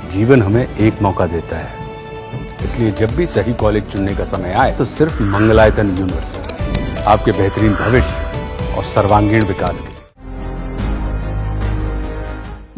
जीवन हमें एक मौका देता है, इसलिए जब भी सही कॉलेज चुनने का समय आए तो सिर्फ मंगलायतन यूनिवर्सिटी आपके बेहतरीन भविष्य और सर्वांगीण विकास के लिए।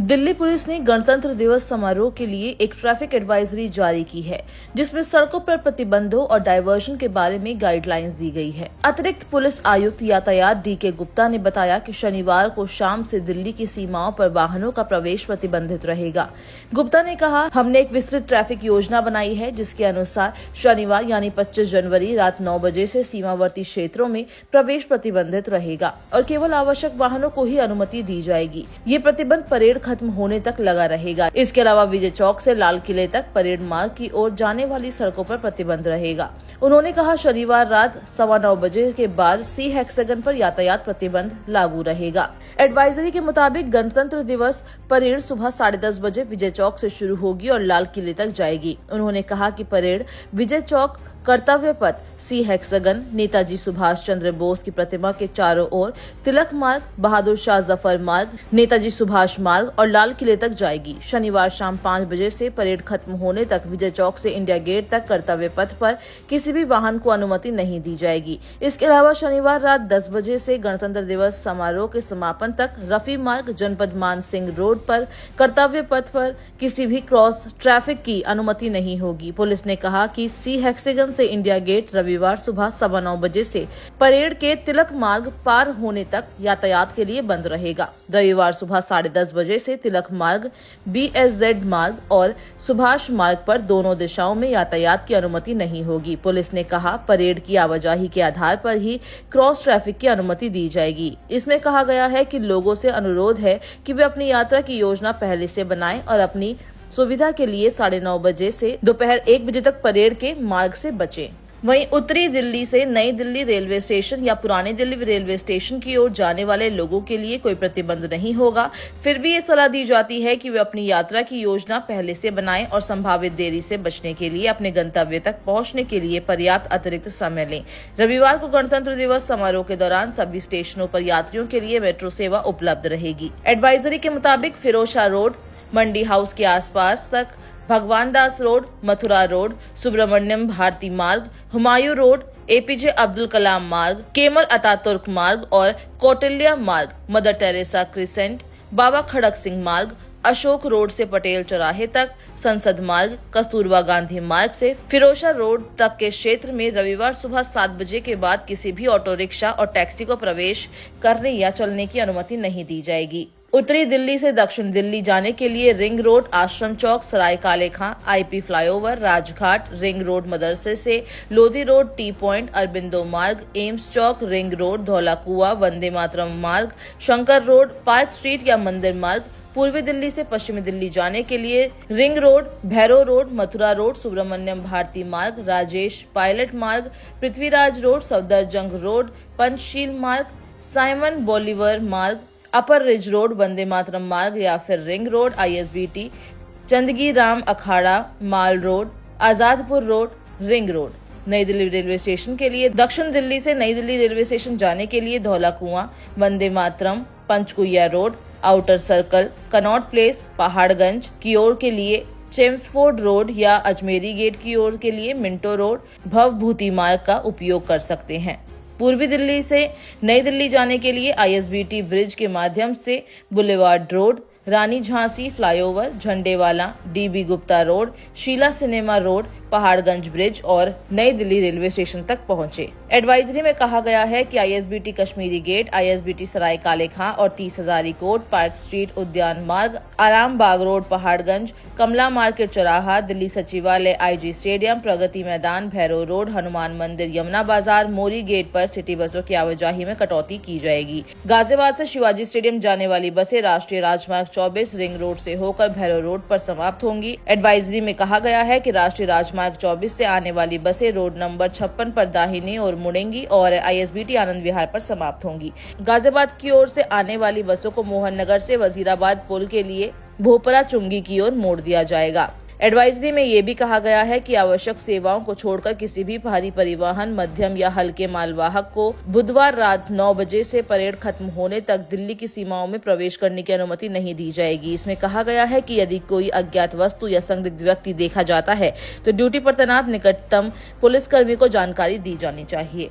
दिल्ली पुलिस ने गणतंत्र दिवस समारोह के लिए एक ट्रैफिक एडवाइजरी जारी की है, जिसमें सड़कों पर प्रतिबंधों और डायवर्जन के बारे में गाइडलाइंस दी गई है। अतिरिक्त पुलिस आयुक्त यातायात डी.के. गुप्ता ने बताया कि शनिवार को शाम से दिल्ली की सीमाओं पर वाहनों का प्रवेश प्रतिबंधित रहेगा। गुप्ता ने कहा, हमने एक विस्तृत ट्रैफिक योजना बनाई है, जिसके अनुसार शनिवार यानी 25 जनवरी रात 9 बजे से सीमावर्ती क्षेत्रों में प्रवेश प्रतिबंधित रहेगा और केवल आवश्यक वाहनों को ही अनुमति दी जाएगी। ये प्रतिबंध परेड खत्म होने तक लगा रहेगा। इसके अलावा विजय चौक से लाल किले तक परेड मार्ग की ओर जाने वाली सड़कों पर प्रतिबंध रहेगा। उन्होंने कहा, शनिवार रात 9:15 बजे के बाद सी हेक्सागन पर यातायात प्रतिबंध लागू रहेगा। एडवाइजरी के मुताबिक गणतंत्र दिवस परेड सुबह 10:30 बजे विजय चौक से शुरू होगी और लाल किले तक जाएगी। उन्होंने कहा कि परेड विजय चौक, कर्तव्य पथ, सी हेक्सागन, नेताजी सुभाष चंद्र बोस की प्रतिमा के चारों ओर, तिलक मार्ग, बहादुर शाह जफर मार्ग, नेताजी सुभाष मार्ग और लाल किले तक जाएगी। शनिवार शाम 5 बजे से परेड खत्म होने तक विजय चौक से इंडिया गेट तक कर्तव्य पथ पर किसी भी वाहन को अनुमति नहीं दी जाएगी। इसके अलावा शनिवार रात 10 बजे से गणतंत्र दिवस समारोह के समापन तक रफी मार्ग, जनपद मान सिंह रोड पर कर्तव्य पथ पर किसी भी क्रॉस ट्रैफिक की अनुमति नहीं होगी। पुलिस ने कहा कि सी हेक्सागन से इंडिया गेट रविवार सुबह 9:15 बजे से परेड के तिलक मार्ग पार होने तक यातायात के लिए बंद रहेगा। रविवार सुबह 10:30 बजे से तिलक मार्ग, BSZ मार्ग और सुभाष मार्ग पर दोनों दिशाओं में यातायात की अनुमति नहीं होगी। पुलिस ने कहा, परेड की आवाजाही के आधार पर ही क्रॉस ट्रैफिक की अनुमति दी जाएगी। इसमें कहा गया है कि लोगों से अनुरोध है कि वे अपनी यात्रा की योजना पहले से बनाएं और अपनी सुविधा के लिए 9:30 बजे से दोपहर 1 बजे तक परेड के मार्ग से बचें। वहीं उत्तरी दिल्ली से नई दिल्ली रेलवे स्टेशन या पुरानी दिल्ली रेलवे स्टेशन की ओर जाने वाले लोगों के लिए कोई प्रतिबंध नहीं होगा। फिर भी ये सलाह दी जाती है कि वे अपनी यात्रा की योजना पहले से बनाएं और संभावित देरी से बचने के लिए अपने गंतव्य तक पहुंचने के लिए पर्याप्त अतिरिक्त समय लें। रविवार को गणतंत्र दिवस समारोह के दौरान सभी स्टेशनों पर यात्रियों के लिए मेट्रो सेवा उपलब्ध रहेगी। एडवाइजरी के मुताबिक फिरोजशाह रोड, मंडी हाउस के आसपास तक, भगवान दास रोड, मथुरा रोड, सुब्रमण्यम भारती मार्ग, हुमायूं रोड, APJ अब्दुल कलाम मार्ग, केमल अतातुर्क मार्ग और कौटिल्य मार्ग, मदर टेरेसा क्रिसेंट, बाबा खड़क सिंह मार्ग, अशोक रोड से पटेल चौराहे तक, संसद मार्ग, कस्तूरबा गांधी मार्ग से फिरोजशाह रोड तक के क्षेत्र में रविवार सुबह 7 बजे के बाद किसी भी ऑटो रिक्शा और टैक्सी को प्रवेश करने या चलने की अनुमति नहीं दी जाएगी। उत्तरी दिल्ली से दक्षिण दिल्ली जाने के लिए रिंग रोड, आश्रम चौक, सराय काले खां, IP flyover, Rajghat, ring road मदरसे से Lodhi road, T point, Aurobindo मार्ग, एम्स चौक, रिंग रोड, धौला कुआं, वंदे मातरम मार्ग, शंकर रोड, पार्क स्ट्रीट या मंदिर मार्ग। पूर्वी दिल्ली से पश्चिमी दिल्ली जाने के लिए ring road, Bhairav road, Mathura road, Subramania Bharti Marg, Rajesh Pilot Marg, Prithviraj road, Safdarjung road, Panchsheel Marg, Simon Bolivar मार्ग, अपर रिज रोड, वंदे मातरम मार्ग या फिर ring road, ISBT, Chandgi Ram Akhara, mall road, Azadpur road, ring road. Nai Delhi railway station के लिए दक्षिण दिल्ली से नई दिल्ली रेलवे स्टेशन जाने के लिए Dhaula Kuan, Vande Mataram, Panchkuian road, outer circle, Connaught Place, Paharganj की ओर के लिए चेम्सफोर्ड रोड या अजमेरी गेट की ओर के लिए मिंटो रोड, भवभूति मार्ग का उपयोग कर सकते हैं। पूर्वी दिल्ली से नई दिल्ली जाने के लिए ISBT ब्रिज के माध्यम से boulevard road, Rani Jhansi flyover, Jhandewala, DB Gupta road, Sheela cinema road, Paharganj bridge और नई दिल्ली रेलवे स्टेशन तक पहुंचे। एडवाइजरी में कहा गया है कि ISBT कश्मीरी गेट, ISBT सराय काले खां और 30 हजारी कोट, पार्क स्ट्रीट, उद्यान मार्ग, आराम बाग रोड, पहाड़गंज, कमला मार्केट चौराहा, दिल्ली सचिवालय, IG stadium, Pragati Maidan, Bhairav road, Hanuman मंदिर, यमुना बाजार, मोरी गेट पर सिटी बसों की आवाजाही में कटौती की जाएगी। गाजियाबाद से शिवाजी स्टेडियम जाने वाली बसें राष्ट्रीय राजमार्ग 24 रिंग रोड से होकर भैरव रोड पर समाप्त होंगी। एडवाइजरी में कहा गया है कि राष्ट्रीय राजमार्ग 24 से आने वाली बसें रोड नंबर 56 पर दाहिनी ओर मुड़ेंगी और ISBT आनंद विहार पर समाप्त होंगी। गाजियाबाद की ओर से आने वाली बसों को मोहन नगर से वजीराबाद पुल के लिए भोपरा चुंगी की ओर मोड़ दिया जाएगा। एडवाइजरी में ये भी कहा गया है कि आवश्यक सेवाओं को छोड़कर किसी भी भारी परिवहन, मध्यम या हल्के मालवाहक को बुधवार रात 9 बजे से परेड खत्म होने तक दिल्ली की सीमाओं में प्रवेश करने की अनुमति नहीं दी जाएगी। इसमें कहा गया है कि यदि कोई अज्ञात वस्तु या संदिग्ध व्यक्ति देखा जाता है तो ड्यूटी पर तैनात निकटतम पुलिसकर्मी को जानकारी दी जानी चाहिए।